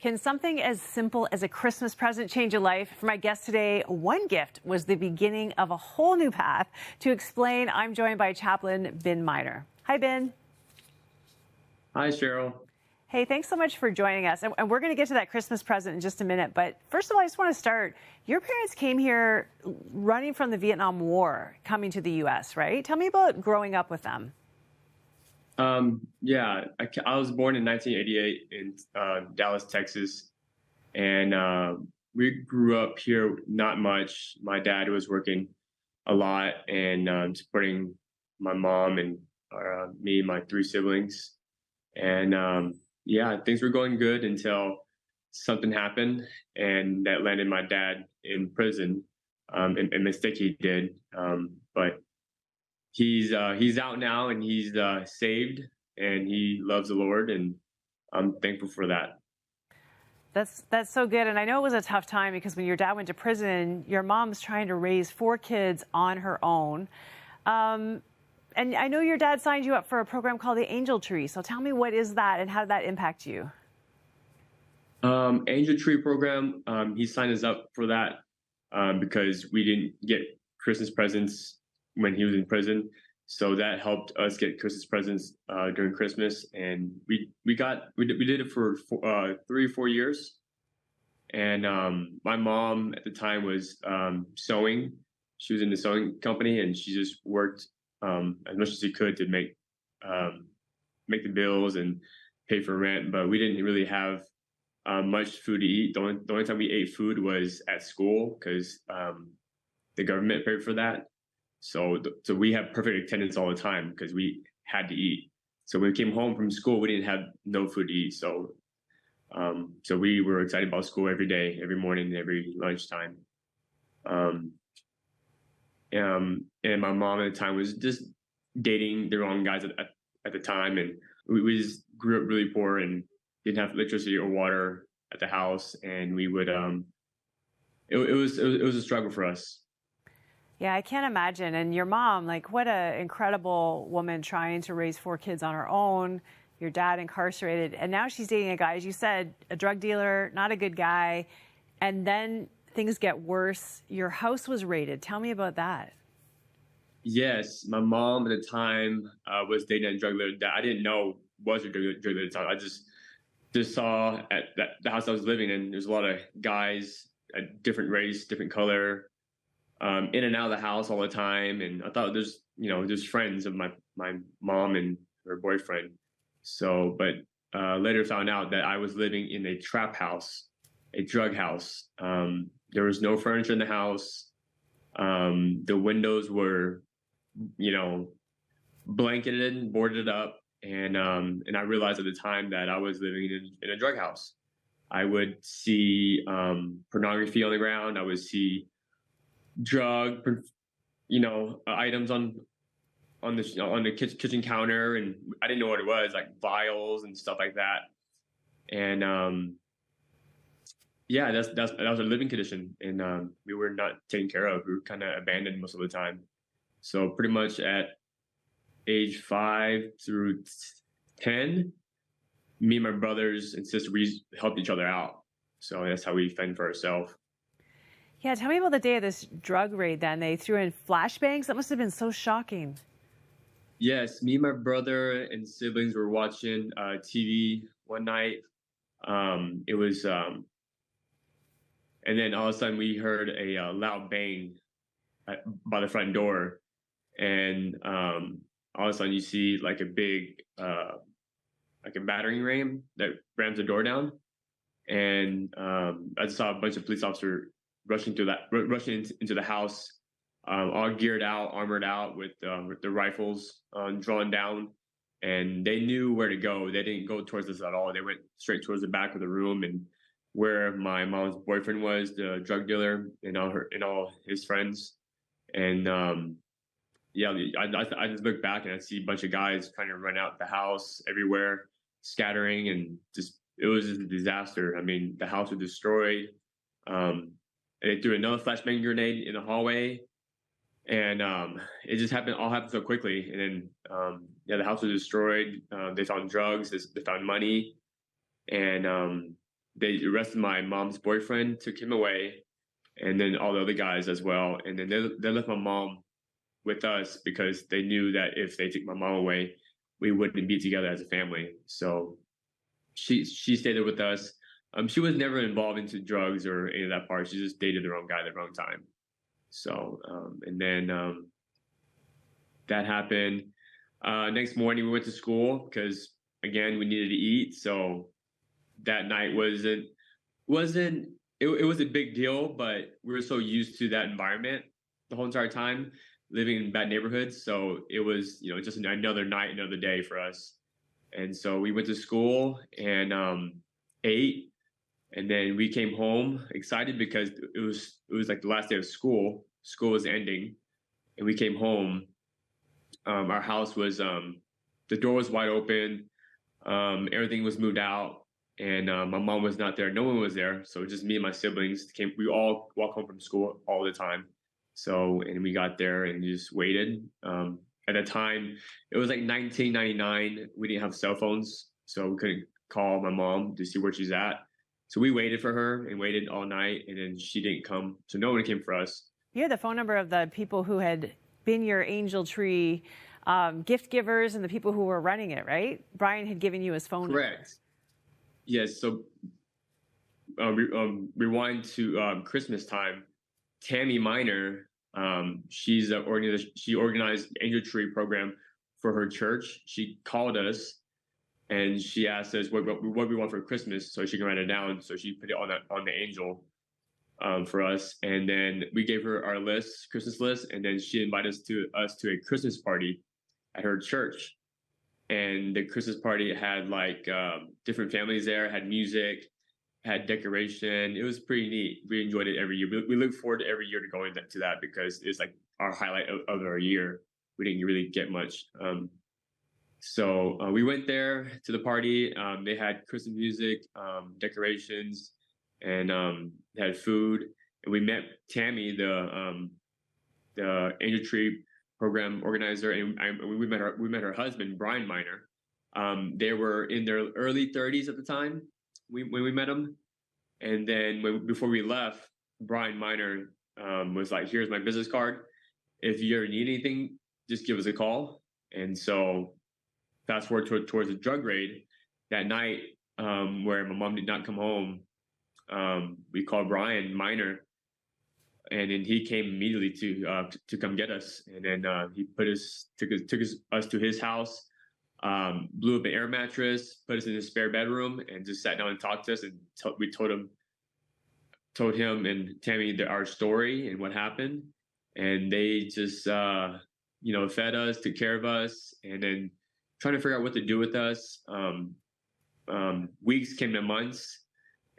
Can something as simple as a Christmas present change a life? For my guest today, one gift was the beginning of a whole new path. To explain, I'm joined by Chaplain Ben Miner. Hi, Ben. Hi, Cheryl. Hey, thanks so much for joining us. And we're going to get to that Christmas present in just a minute. But first of all, I just want to start. Your parents came here running from the Vietnam War, coming to the U.S., right? Tell me about growing up with them. Yeah, I was born in 1988 in Dallas, Texas. And we grew up here not much. My dad was working a lot and supporting my mom and me and my three siblings. And yeah, things were going good until something happened, and that landed my dad in prison. A mistake he did, but he's out now, and he's saved, and he loves the Lord, and I'm thankful for that. That's so good. And I know it was a tough time because when your dad went to prison, your mom's trying to raise 4 kids on her own. And I know your dad signed you up for a program called the Angel Tree. So tell me, what is that and how did that impact you? Angel Tree program, he signed us up for that because we didn't get Christmas presents when he was in prison. So that helped us get Christmas presents during Christmas. And we did it for 3 or 4 years. And my mom at the time was sewing. She was in the sewing company, and she just worked as much as she could to make the bills and pay for rent. But we didn't really have much food to eat. The only time we ate food was at school because the government paid for that. So we had perfect attendance all the time because we had to eat. So when we came home from school, we didn't have no food to eat. So we were excited about school every day, every morning, every lunchtime. And my mom at the time was just dating the wrong guys at the time, and we just grew up really poor and didn't have electricity or water at the house, and we would it was a struggle for us. Yeah, I can't imagine. And your mom, like, what an incredible woman trying to raise 4 kids on her own. Your dad incarcerated, and now she's dating a guy, as you said, a drug dealer, not a good guy, and then things get worse. Your house was raided. Tell me about that. Yes, my mom at the time was dating a drug dealer that I didn't know was a drug dealer at the time. I just saw at the house I was living in, there's a lot of guys, a different race, different color, in and out of the house all the time. And I thought there's friends of my mom and her boyfriend. So, but later found out that I was living in a trap house, a drug house. There was no furniture in the house. The windows were, blanketed, boarded up. And I realized at the time that I was living in a drug house. I would see pornography on the ground. I would see drug, items on the kitchen counter, and I didn't know what it was, like vials and stuff like that. And yeah, that was a living condition, and we were not taken care of. We were kind of abandoned most of the time. So pretty much at age 5 through 10, me and my brothers and sisters, we helped each other out. So that's how we fend for ourselves. Yeah, tell me about the day of this drug raid then. They threw in flashbangs. That must have been so shocking. Yes, me and my brother and siblings were watching TV one night. It was, and then all of a sudden we heard a loud bang by the front door. And all of a sudden you see like a big, like a battering ram that rams the door down. And I saw a bunch of police officers rushing into the house, all geared out, armored out with the rifles drawn down. And they knew where to go. They didn't go towards us at all. They went straight towards the back of the room and where my mom's boyfriend was, the drug dealer, and all his friends. And yeah, I just look back and I see a bunch of guys trying to run out the house everywhere, scattering, and it was just a disaster. I mean, the house was destroyed. And they threw another flashbang grenade in the hallway, and it just all happened so quickly. And then the house was destroyed. They found drugs. They found money, and they arrested my mom's boyfriend, took him away, and then all the other guys as well. And then they left my mom with us because they knew that if they took my mom away, we wouldn't be together as a family. So she stayed there with us. She was never involved into drugs or any of that part. She just dated the wrong guy at the wrong time. So and then that happened. Next morning we went to school because again we needed to eat. So that night wasn't it was a big deal, but we were so used to that environment the whole entire time, living in bad neighborhoods. So it was, just another night, another day for us. And so we went to school and ate, and then we came home excited because it was like the last day of school. School was ending, and we came home. Our house was the door was wide open. Everything was moved out, and my mom was not there. No one was there, so just me and my siblings came. We all walk home from school all the time. So, and we got there and just waited. At the time, it was like 1999. We didn't have cell phones, so we couldn't call my mom to see where she's at. So we waited for her and waited all night, and then she didn't come. So no one came for us. You had the phone number of the people who had been your Angel Tree gift givers and the people who were running it, right? Brian had given you his phone number. Correct. Yes. So rewind to Christmas time. Tammy Miner, she organized Angel Tree program for her church. She called us and she asked us what we want for Christmas, so she can write it down. So she put it on the angel for us, and then we gave her our Christmas list, and then she invited us to a Christmas party at her church. And the Christmas party had like different families there, had music, had decoration. It was pretty neat. We enjoyed it every year. We look forward to every year to going to that because it's like our highlight of our year. We didn't really get much. So we went there to the party. They had Christmas music, decorations, and had food. And we met Tammy, the Angel Tree program organizer, and we met her husband, Brian Miner. They were in their early 30s at the time when we met them. And then before we left, Brian Miner was like, "Here's my business card. If you ever need anything, just give us a call." And so fast forward towards the drug raid that night, where my mom did not come home. We called Brian Miner, and then he came immediately to come get us. And then he took us to his house, blew up an air mattress, put us in his spare bedroom, and just sat down and talked to us. And we told him and Tammy our story and what happened. And they just fed us, took care of us, and then trying to figure out what to do with us. Weeks came to months,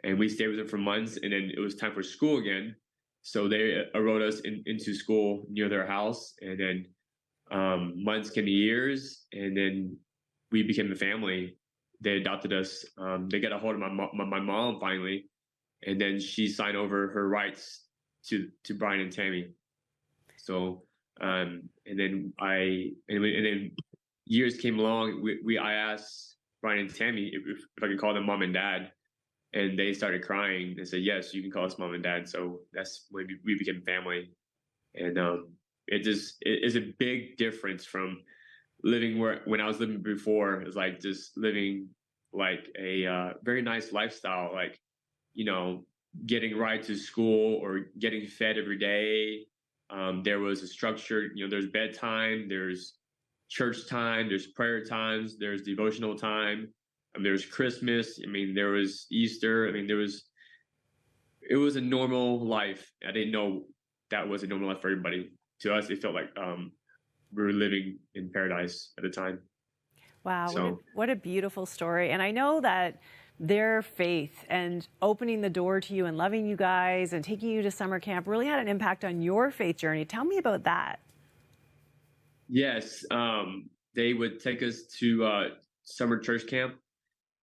and we stayed with them for months. And then it was time for school again. So they enrolled us into school near their house. And then months came to years, and then we became a family. They adopted us. They got a hold of my mom finally, and then she signed over her rights to Brian and Tammy. So and then years came along. I asked Brian and Tammy if I could call them mom and dad, and they started crying and said, "Yes, you can call us mom and dad." So that's when we became family, and it is a big difference from living when I was living before. It's like just living like a very nice lifestyle, like getting right to school or getting fed every day. There was a structure. There's bedtime, there's church time, there's prayer times, there's devotional time. There's Christmas. There was Easter. It was a normal life. I didn't know that was a normal life for everybody. To us, it felt like we were living in paradise at the time. Wow, So, what a beautiful story. And I know that their faith and opening the door to you and loving you guys and taking you to summer camp really had an impact on your faith journey. Tell me about that. yes, they would take us to summer church camp,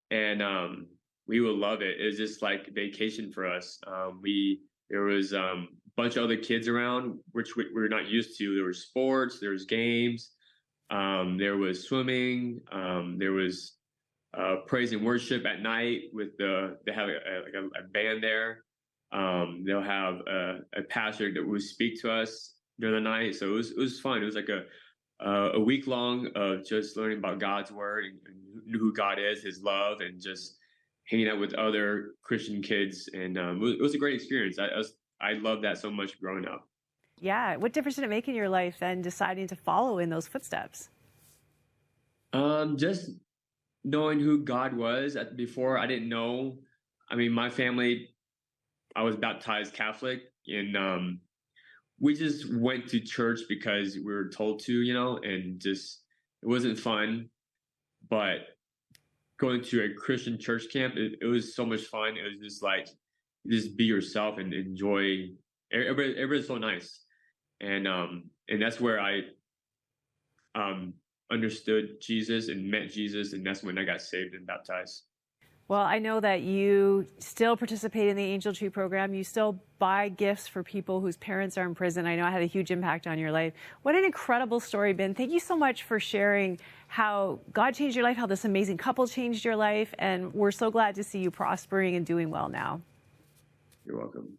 and we would love it. It was just like vacation for us. There was a bunch of other kids around, which we're not used to. There were sports, there was games, there was swimming, there was praise and worship at night with they have a band there. They'll have a pastor that will speak to us during the night. So it was fun. It was like a week long of just learning about God's word and who God is, His love, and just hanging out with other Christian kids. And it was a great experience. I loved that so much growing up. Yeah. What difference did it make in your life then deciding to follow in those footsteps? Just knowing who God was. Before, I didn't know. I mean, my family, I was baptized Catholic, and we just went to church because we were told to, and just it wasn't fun. But going to a Christian church camp, it was so much fun. It was just like just be yourself and enjoy. Everybody's so nice, and that's where I understood Jesus and met Jesus, and that's when I got saved and baptized. Well, I know that you still participate in the Angel Tree program. You still buy gifts for people whose parents are in prison. I know it had a huge impact on your life. What an incredible story, Ben. Thank you so much for sharing how God changed your life, how this amazing couple changed your life, and we're so glad to see you prospering and doing well now. You're welcome.